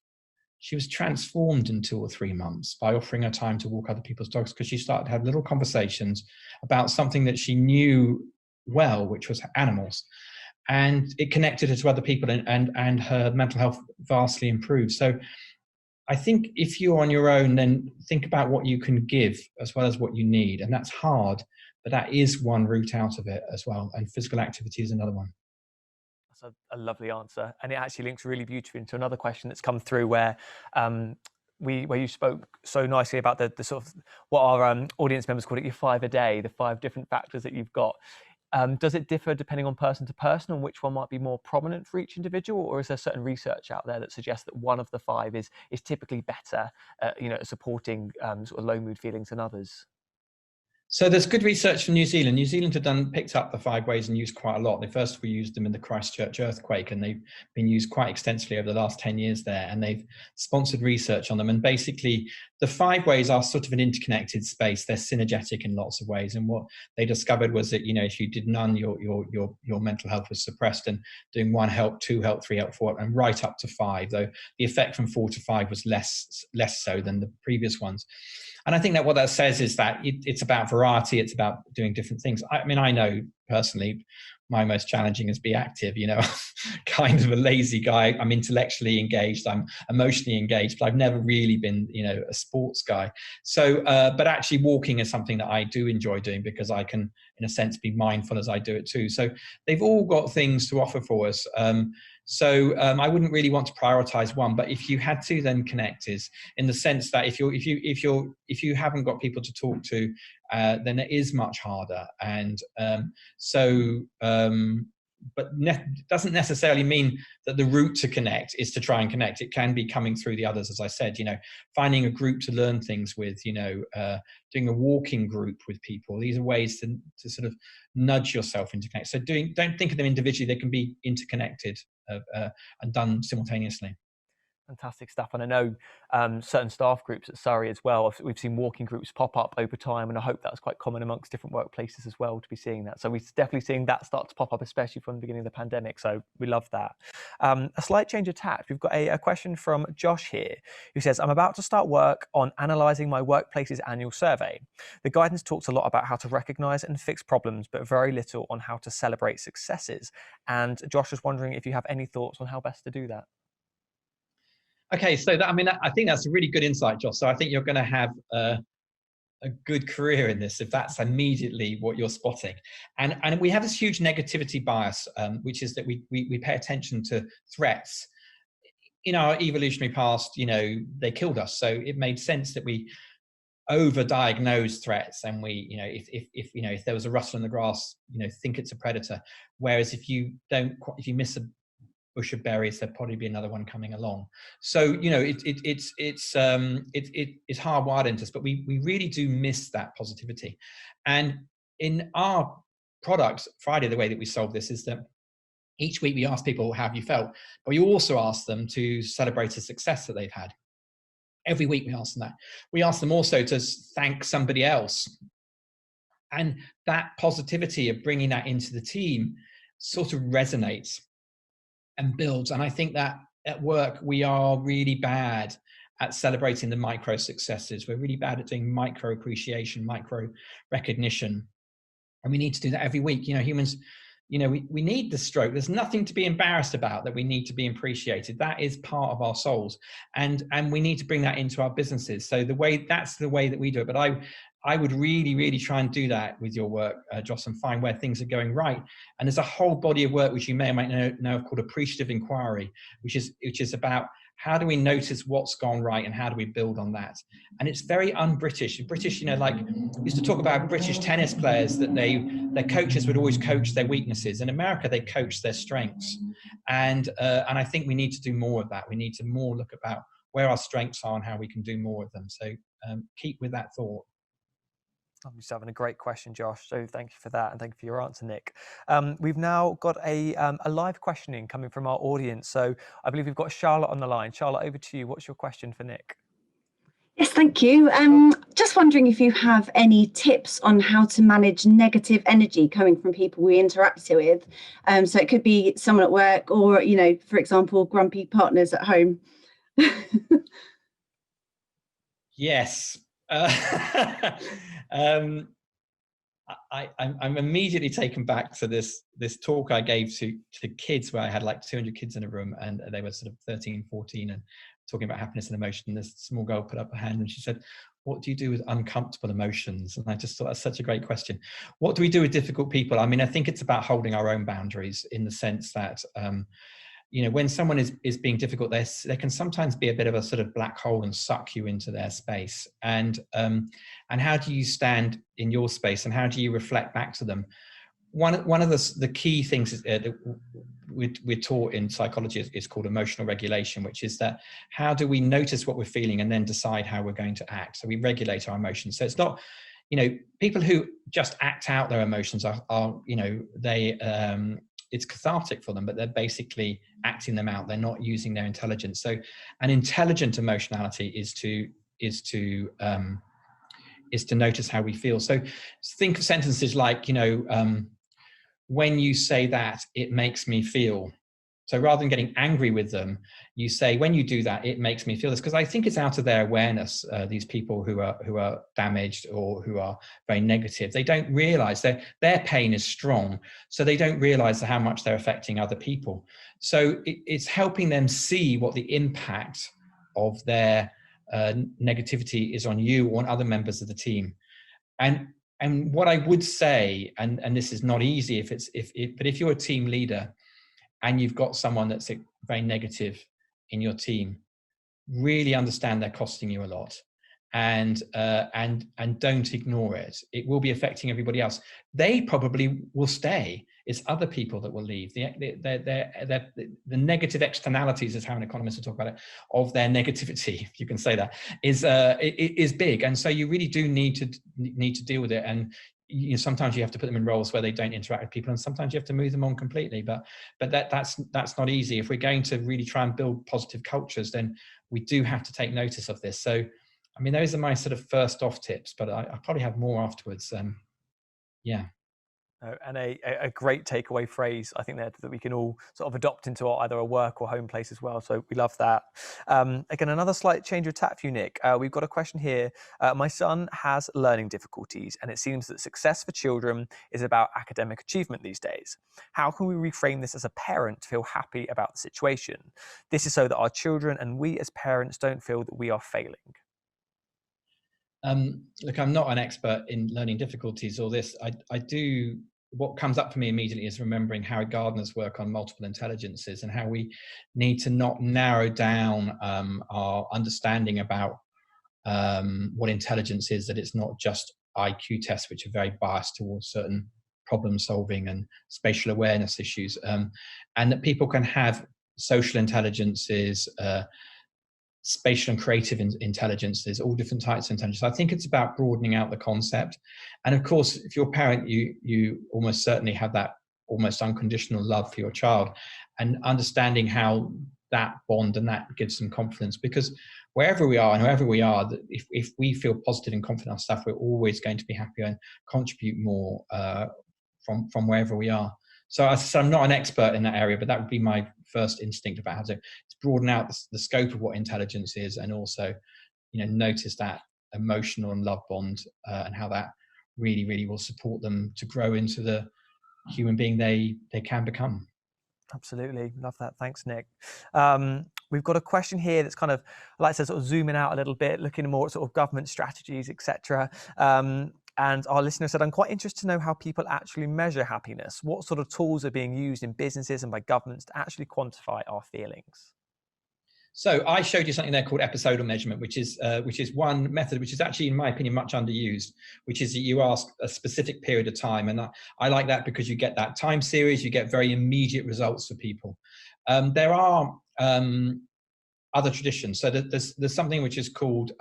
She was transformed in 2 or 3 months by offering her time to walk other people's dogs, because she started to have little conversations about something that she knew well, which was animals. And it connected her to other people, and her mental health vastly improved. So I think if you're on your own, then think about what you can give as well as what you need. And that's hard, but that is one route out of it as well. And physical activity is another one. That's a lovely answer, and it actually links really beautifully into another question that's come through where you spoke so nicely about the sort of what our audience members call it, your 5 a day, the 5 different factors that you've got. Does it differ depending on person to person on which one might be more prominent for each individual, or is there certain research out there that suggests that one of the 5 is typically better at supporting sort of low mood feelings than others? So there's good research from New Zealand. New Zealand had picked up the 5 ways and used quite a lot. They first used them in the Christchurch earthquake, and they've been used quite extensively over the last 10 years there. And they've sponsored research on them. And basically, the 5 ways are sort of an interconnected space. They're synergetic in lots of ways. And what they discovered was that, if you did none, your mental health was suppressed. And doing 1 helped, 2 helped, 3 helped, 4, and right up to 5. Though the effect from 4 to 5 was less so than the previous ones. And I think that what that says is that it's about variety. It's about doing different things. I mean, I know personally, my most challenging is be active. Kind of a lazy guy. I'm intellectually engaged. I'm emotionally engaged, but I've never really been, a sports guy. So, but actually walking is something that I do enjoy doing because I can, in a sense, be mindful as I do it too. So they've all got things to offer for us. So I wouldn't really want to prioritize one, but if you had to, then Connect is, in the sense that if you haven't got people to talk to, then it is much harder. And but doesn't necessarily mean that the route to Connect is to try and connect. It can be coming through the others, as I said, finding a group to learn things with, doing a walking group with people. These are ways to sort of nudge yourself into Connect. So don't think of them individually, they can be interconnected and done simultaneously. Fantastic stuff. And I know certain staff groups at Surrey as well, we've seen walking groups pop up over time, and I hope that's quite common amongst different workplaces as well to be seeing that. So we're definitely seeing that start to pop up, especially from the beginning of the pandemic. So we love that. A slight change of tack. We've got a question from Josh here, who says, I'm about to start work on analysing my workplace's annual survey. The guidance talks a lot about how to recognise and fix problems, but very little on how to celebrate successes. And Josh was wondering if you have any thoughts on how best to do that. Okay, so I think that's a really good insight, Josh. So I think you're going to have a good career in this if that's immediately what you're spotting. And we have this huge negativity bias, which is that we pay attention to threats. In our evolutionary past, they killed us, so it made sense that we over-diagnose threats, and we, if there was a rustle in the grass, think it's a predator. Whereas if you miss a bush of berries, there'll probably be another one coming along. So it's hardwired into us, but we really do miss that positivity. And in our products, Friday, the way that we solve this is that each week we ask people, how have you felt? But we also ask them to celebrate a success that they've had. Every week we ask them that. We ask them also to thank somebody else. And that positivity of bringing that into the team sort of resonates and builds. And I think that at work, we are really bad at celebrating the micro successes. We're really bad at doing micro appreciation, micro recognition. And we need to do that every week. Humans, we need the stroke. There's nothing to be embarrassed about that we need to be appreciated. That is part of our souls. And we need to bring that into our businesses. So that's the way that we do it. But I would really, really try and do that with your work, Joss, and find where things are going right. And there's a whole body of work which you may or may know of called appreciative inquiry, which is about how do we notice what's gone right and how do we build on that. And it's very un-British. British, like used to talk about British tennis players that their coaches would always coach their weaknesses. In America, they coach their strengths. And I think we need to do more of that. We need to more look about where our strengths are and how we can do more of them. So keep with that thought. I'm just having a great question, Josh. So thank you for that, and thank you for your answer, Nic. We've now got a live questioning coming from our audience. So I believe we've got Charlotte on the line. Charlotte, over to you. What's your question for Nic? Yes, thank you. Just wondering if you have any tips on how to manage negative energy coming from people we interact with. So it could be someone at work, or for example, grumpy partners at home. Yes. I'm immediately taken back to this talk I gave to kids, where I had like 200 kids in a room, and they were sort of 13, 14, and talking about happiness and emotion. And this small girl put up her hand and she said, what do you do with uncomfortable emotions? And I just thought that's such a great question. What do we do with difficult people? I mean, I think it's about holding our own boundaries, in the sense that when someone is being difficult, they can sometimes be a bit of a sort of black hole and suck you into their space. And how do you stand in your space, and how do you reflect back to them? One of the key things that we're taught in psychology is called emotional regulation, which is that how do we notice what we're feeling and then decide how we're going to act? So we regulate our emotions. So it's not, people who just act out their emotions it's cathartic for them, but they're basically acting them out. They're not using their intelligence. So an intelligent emotionality is to notice how we feel. So think of sentences like, when you say that, it makes me feel. So rather than getting angry with them, you say, when you do that, it makes me feel this, because I think it's out of their awareness. These people who are damaged or who are very negative, they don't realize their pain is strong, so they don't realize how much they're affecting other people. So it's helping them see what the impact of their negativity is on you or on other members of the team. And what I would say, and this is not easy but if you're a team leader and you've got someone that's very negative in your team, really understand they're costing you a lot, and don't ignore it. It will be affecting everybody else. They probably will stay. It's other people that will leave. The negative externalities, is how an economist will talk about it, of their negativity, if you can say that, is big. And so you really do need to deal with it. And sometimes you have to put them in roles where they don't interact with people, and sometimes you have to move them on completely. But that's not easy. If we're going to really try and build positive cultures, then we do have to take notice of this. So, I mean, those are my sort of first off tips, but I probably have more afterwards. Yeah. And a great takeaway phrase, I think, that we can all sort of adopt into either a work or home place as well. So we love that. Again, another slight change of tack for you, Nic. We've got a question here. My son has learning difficulties, and it seems that success for children is about academic achievement these days. How can we reframe this as a parent to feel happy about the situation? This is so that our children and we as parents don't feel that we are failing. Look, I'm not an expert in learning difficulties or this. I do. What comes up for me immediately is remembering how gardeners work on multiple intelligences, and how we need to not narrow down our understanding about what intelligence is, that it's not just IQ tests, which are very biased towards certain problem solving and spatial awareness issues, and that people can have social intelligences, spatial and creative intelligences, all different types of intelligence. I think it's about broadening out the concept. And of course, if you're a parent, you almost certainly have that almost unconditional love for your child, and understanding how that bond and that gives them confidence. Because wherever we are and whoever we are, if we feel positive and confident on stuff, we're always going to be happier and contribute more from wherever we are. So I'm not an expert in that area, but that would be my first instinct about how to broaden out the scope of what intelligence is, and also, notice that emotional and love bond, and how that really, really will support them to grow into the human being they can become. Absolutely. Love that. Thanks, Nic. We've got a question here that's kind of, I like to sort of zooming out a little bit, looking more at sort of government strategies, etc. And our listener said, I'm quite interested to know how people actually measure happiness. What sort of tools are being used in businesses and by governments to actually quantify our feelings? So I showed you something there called episodal measurement, which is one method, which is actually, in my opinion, much underused, which is that you ask a specific period of time. And I like that because you get that time series, you get very immediate results for people. There are other traditions. So there's something which is called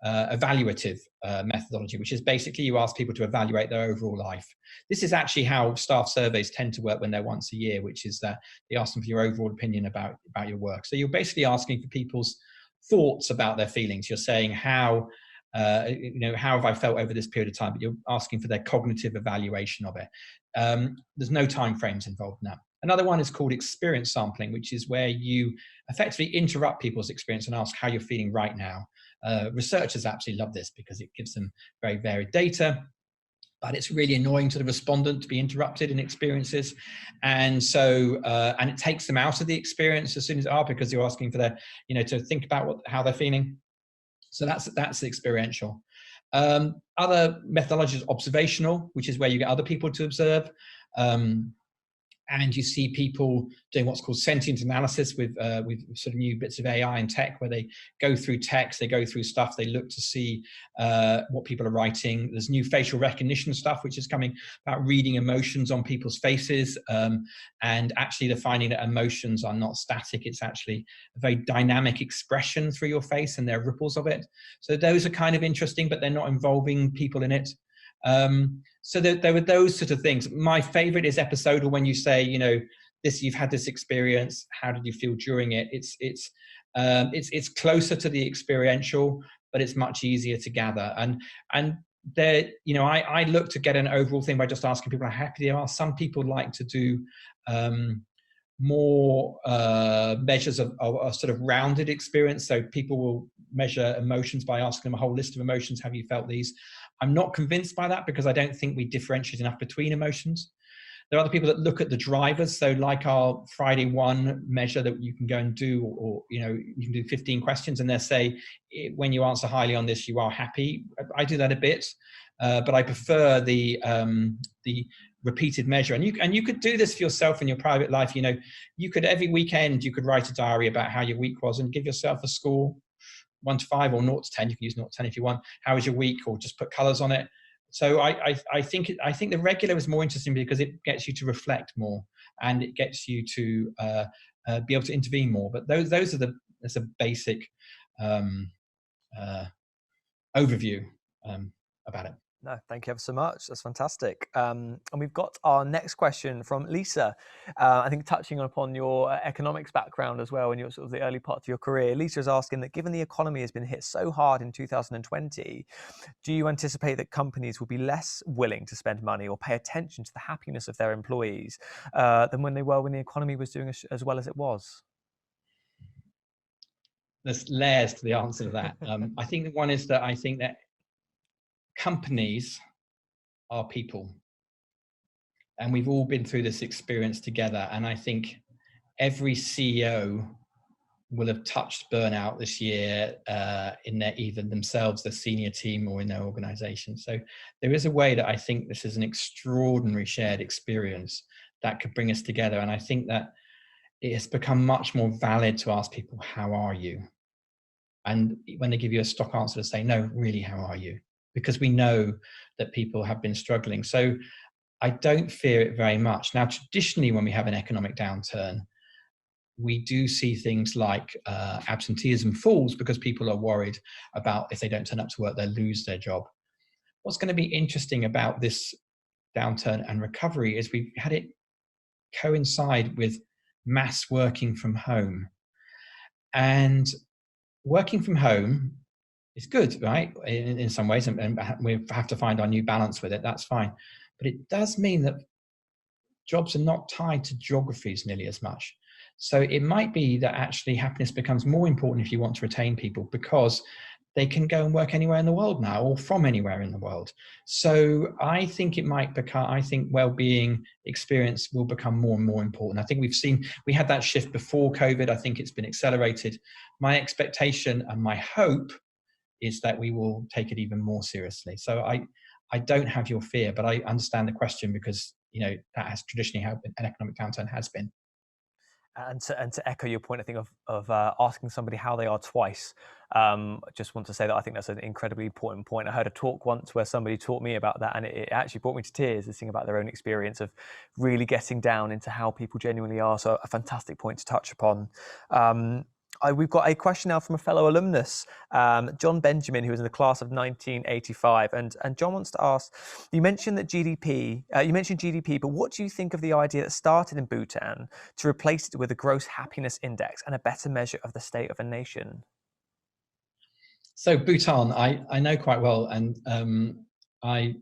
evaluative methodology, which is basically you ask people to evaluate their overall life. This is actually how staff surveys tend to work when they're once a year, which is that they ask them for your overall opinion about your work. So you're basically asking for people's thoughts about their feelings. You're saying how have I felt over this period of time, but you're asking for their cognitive evaluation of it. There's no time frames involved in that. Another one is called experience sampling, which is where you effectively interrupt people's experience and ask how you're feeling right now. Researchers absolutely love this because it gives them very varied data, but it's really annoying to the respondent to be interrupted in experiences. And so, and it takes them out of the experience as soon as because you're asking for their, to think about how they're feeling. So that's experiential. Other methodologies, observational, which is where you get other people to observe. And you see people doing what's called sentient analysis with sort of new bits of AI and tech, where they go through text, they go through stuff, they look to see what people are writing. There's new facial recognition stuff, which is coming about reading emotions on people's faces. And actually they're finding that emotions are not static. It's actually a very dynamic expression through your face, and there are ripples of it. So those are kind of interesting, but they're not involving people in it. So there were those sort of things. My favorite is episodal, when you say, you've had this experience, how did you feel during it? It's closer to the experiential, but it's much easier to gather. And there, I look to get an overall thing by just asking people how happy they are. Some people like to do more measures of a sort of rounded experience. So people will measure emotions by asking them a whole list of emotions. Have you felt these? I'm not convinced by that, because I don't think we differentiate enough between emotions. There are other people that look at the drivers. So like our Friday 1 measure that you can go and do, or you can do 15 questions and they'll say, when you answer highly on this, you are happy. I do that a bit, but I prefer the repeated measure. And you could do this for yourself in your private life. You could every weekend, you could write a diary about how your week was and give yourself a score, 1 to 5 or 0 to 10. You can use 0 to 10 if you want. How was your week? Or just put colors on it. So I think the regular is more interesting because it gets you to reflect more, and it gets you to be able to intervene more. But that's a basic overview about it. No, thank you ever so much. That's fantastic. And we've got our next question from Lisa. I think touching upon your economics background as well in your sort of the early part of your career. Lisa is asking that given the economy has been hit so hard in 2020, do you anticipate that companies will be less willing to spend money or pay attention to the happiness of their employees than when they were when the economy was doing as well as it was? There's layers to the answer to that. I think the one is that I think that companies are people, and we've all been through this experience together. And I think every CEO will have touched burnout this year in their either themselves, their senior team, or in their organization. So there is a way that I think this is an extraordinary shared experience that could bring us together. And I think that it has become much more valid to ask people, how are you? And when they give you a stock answer, to say, no, really, how are you? Because we know that people have been struggling. So I don't fear it very much. Now, traditionally, when we have an economic downturn, we do see things like absenteeism falls because people are worried about if they don't turn up to work, they'll lose their job. What's going to be interesting about this downturn and recovery is we've had it coincide with mass working from home. And working from home is good, right? In some ways, and we have to find our new balance with it. That's fine. But it does mean that jobs are not tied to geographies nearly as much. So it might be that actually happiness becomes more important if you want to retain people, because they can go and work anywhere in the world now, or from anywhere in the world. So I think well-being experience will become more and more important. I think we had that shift before COVID. I think it's been accelerated. My expectation and my hope is that we will take it even more seriously. So I don't have your fear, but I understand the question, because that has traditionally how an economic downturn has been. And to echo your point, I think of asking somebody how they are twice. Just want to say that I think that's an incredibly important point. I heard a talk once where somebody taught me about that, and it actually brought me to tears, listening about their own experience of really getting down into how people genuinely are. So a fantastic point to touch upon. We've got a question now from a fellow alumnus, John Benjamin, who was in the class of 1985. And John wants to ask, you mentioned GDP, but what do you think of the idea that started in Bhutan to replace it with a gross happiness index and a better measure of the state of a nation? So Bhutan, I know quite well, and I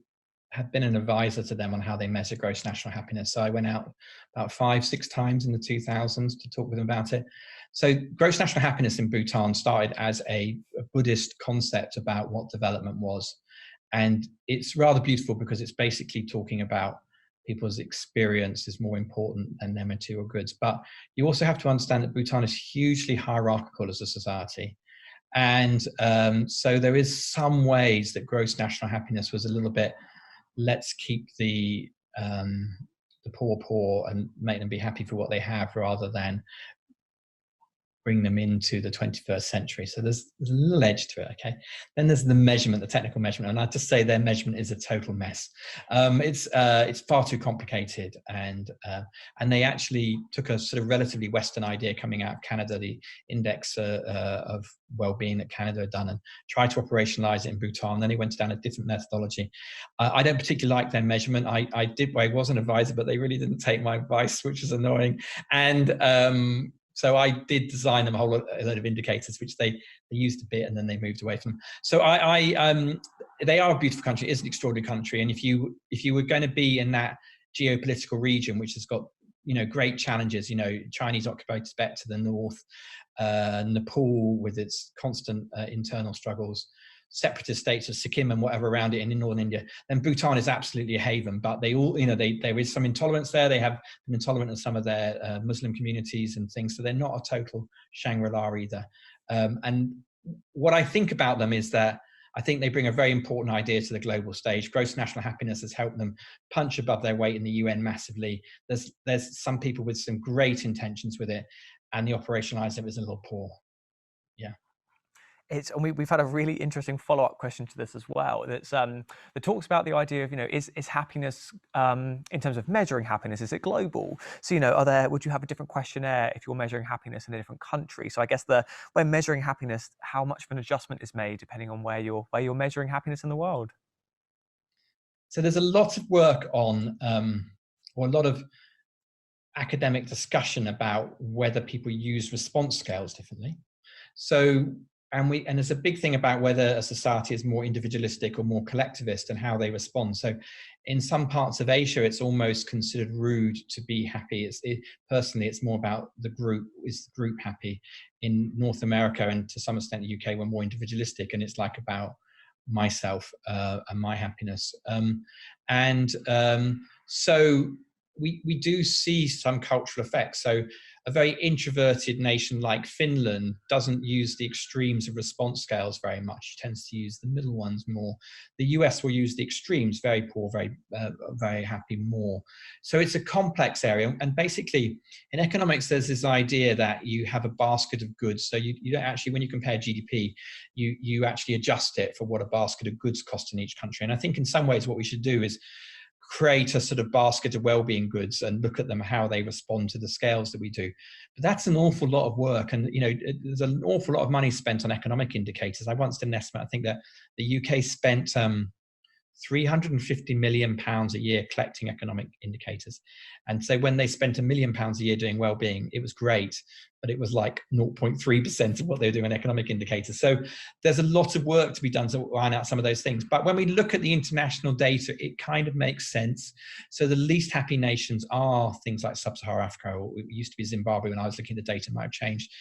have been an advisor to them on how they measure gross national happiness. So I went out about 5-6 times in the 2000s to talk with them about it. So gross national happiness in Bhutan started as a Buddhist concept about what development was. And it's rather beautiful because it's basically talking about people's experience is more important than their material goods. But you also have to understand that Bhutan is hugely hierarchical as a society. And so there is some ways that gross national happiness was a little bit, let's keep the poor and make them be happy for what they have, rather than bring them into the 21st century. So there's a little edge to it, okay? Then there's the measurement, the technical measurement, and I just say their measurement is a total mess. It's far too complicated, and they actually took a sort of relatively Western idea coming out of Canada, the index of well-being that Canada had done, and tried to operationalize it in Bhutan. Then they went down a different methodology. I don't particularly like their measurement. I was an advisor, but they really didn't take my advice, which is annoying. And so I did design them a whole lot of indicators, which they used a bit, and then they moved away from them. So they are a beautiful country. It is an extraordinary country. And if you were going to be in that geopolitical region, which has got great challenges. Chinese occupied Tibet to the north, Nepal with its constant internal struggles, separatist states of Sikkim and whatever around it in northern India. Then Bhutan is absolutely a haven, but they all, there is some intolerance there. They have been intolerant of some of their Muslim communities and things, so they're not a total Shangri-La either. And what I think about them is that I think they bring a very important idea to the global stage. Gross national happiness has helped them punch above their weight in the UN massively. There's some people with some great intentions with it, and the operationalising is a little poor. Yeah. And we've had a really interesting follow-up question to this as well. That talks about the idea of, is happiness, in terms of measuring happiness, is it global? So, would you have a different questionnaire if you're measuring happiness in a different country? So I guess when measuring happiness, how much of an adjustment is made depending on where you're measuring happiness in the world? So there's a lot of work on, or a lot of academic discussion about whether people use response scales differently. So, and there's a big thing about whether a society is more individualistic or more collectivist and how they respond. So in some parts of Asia, it's almost considered rude to be happy. Personally, it's more about the group. Is the group happy? In North America and to some extent the UK, we're more individualistic, and it's like about myself and my happiness. So we do see some cultural effects. So a very introverted nation like Finland doesn't use the extremes of response scales very much. It tends to use the middle ones more. The US will use the extremes, very poor, very happy, more. So it's a complex area. And basically in economics, there's this idea that you have a basket of goods. So you don't actually, when you compare GDP, you actually adjust it for what a basket of goods cost in each country. And I think in some ways what we should do is create a sort of basket of well-being goods and look at them, how they respond to the scales that we do. But that's an awful lot of work. And, there's an awful lot of money spent on economic indicators. I once did an estimate. I think that the UK spent £350 million a year collecting economic indicators. And so when they spent £1 million a year doing well-being, it was great, but it was like 0.3% of what they were doing on economic indicators. So there's a lot of work to be done to iron out some of those things. But when we look at the international data, it kind of makes sense. So the least happy nations are things like Sub-Saharan Africa, or it used to be Zimbabwe when I was looking at the data, might have changed.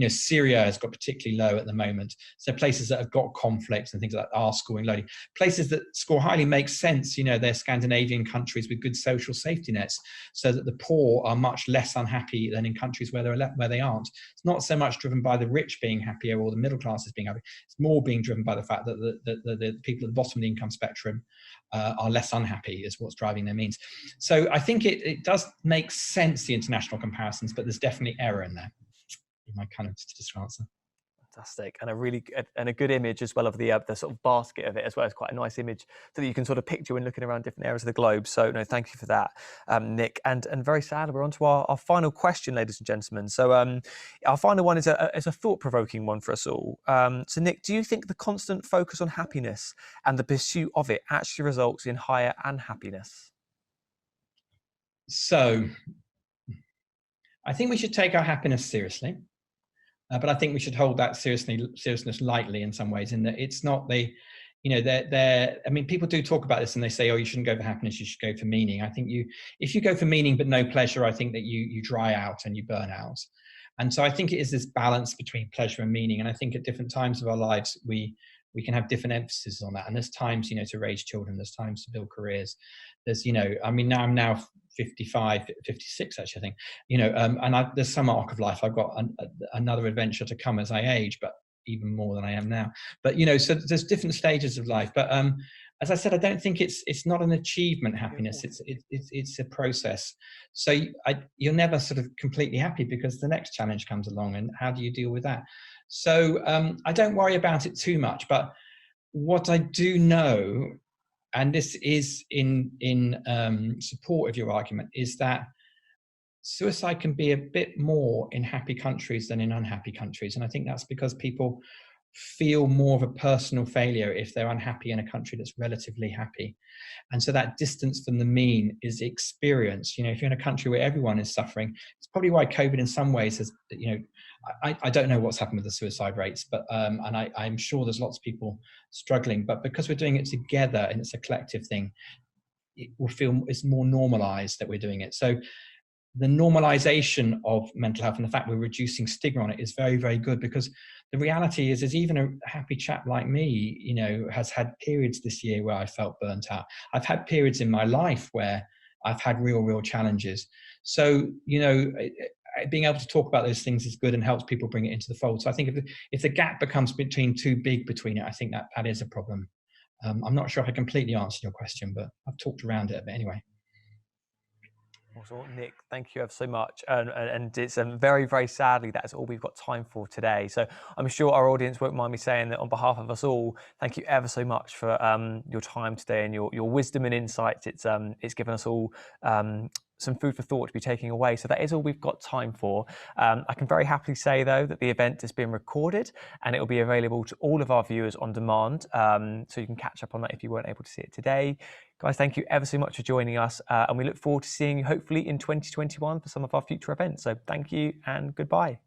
Syria has got particularly low at the moment. So places that have got conflicts and things like that are scoring lowly. Places that score highly make sense. They're Scandinavian countries with good social safety nets, so that the poor are much less unhappy than in countries where they aren't. It's not so much driven by the rich being happier or the middle classes being happy. It's more being driven by the fact that the people at the bottom of the income spectrum are less unhappy, is what's driving their means. So I think it does make sense, the international comparisons, but there's definitely error in there. My kind of statistical answer. Fantastic, and a good image as well of the sort of basket of it as well. It's quite a nice image so that you can sort of picture when looking around different areas of the globe. So no, thank you for that, Nic. And very sad, we're on to our final question, ladies and gentlemen. So our final one is a thought-provoking one for us all. So Nic, do you think the constant focus on happiness and the pursuit of it actually results in higher unhappiness? So I think we should take our happiness seriously. But I think we should hold that seriousness lightly in some ways, in that it's not people do talk about this and they say, oh, you shouldn't go for happiness, you should go for meaning. I think if you go for meaning but no pleasure, I think that you dry out and you burn out. And so I think it is this balance between pleasure and meaning. And I think at different times of our lives, we can have different emphasis on that. And there's times, to raise children, there's times to build careers. There's, I'm now 55, 56 actually, I think, and there's some arc of life. I've got another adventure to come as I age, but even more than I am now. But, so there's different stages of life. But as I said, I don't think it's not an achievement happiness. It's a process. So you're never sort of completely happy because the next challenge comes along, and how do you deal with that? So I don't worry about it too much. But what I do know, and this is in support of your argument, is that suicide can be a bit more in happy countries than in unhappy countries. And I think that's because people feel more of a personal failure if they're unhappy in a country that's relatively happy. And so that distance from the mean is experienced. If you're in a country where everyone is suffering, it's probably why COVID in some ways has, I don't know what's happened with the suicide rates, but and I'm sure there's lots of people struggling, but because we're doing it together and it's a collective thing, it will feel it's more normalized that we're doing it. So the normalization of mental health and the fact we're reducing stigma on it is very, very good, because the reality is even a happy chap like me, you know, has had periods this year where I felt burnt out. I've had periods in my life where I've had real challenges. So, you know, being able to talk about those things is good and helps people bring it into the fold. So I think if the gap becomes too big between it, I think that is a problem. I'm not sure if I completely answered your question, but I've talked around it a bit anyway. Also, Nic, thank you ever so much. And it's very sadly, that's all we've got time for today. So I'm sure our audience won't mind me saying that on behalf of us all, thank you ever so much for your time today and your wisdom and insights. It's given us all some food for thought to be taking away. So that is all we've got time for. I can very happily say, though, that the event has been recorded and it will be available to all of our viewers on demand. So you can catch up on that if you weren't able to see it today. Guys, thank you ever so much for joining us. And we look forward to seeing you hopefully in 2021 for some of our future events. So thank you and goodbye.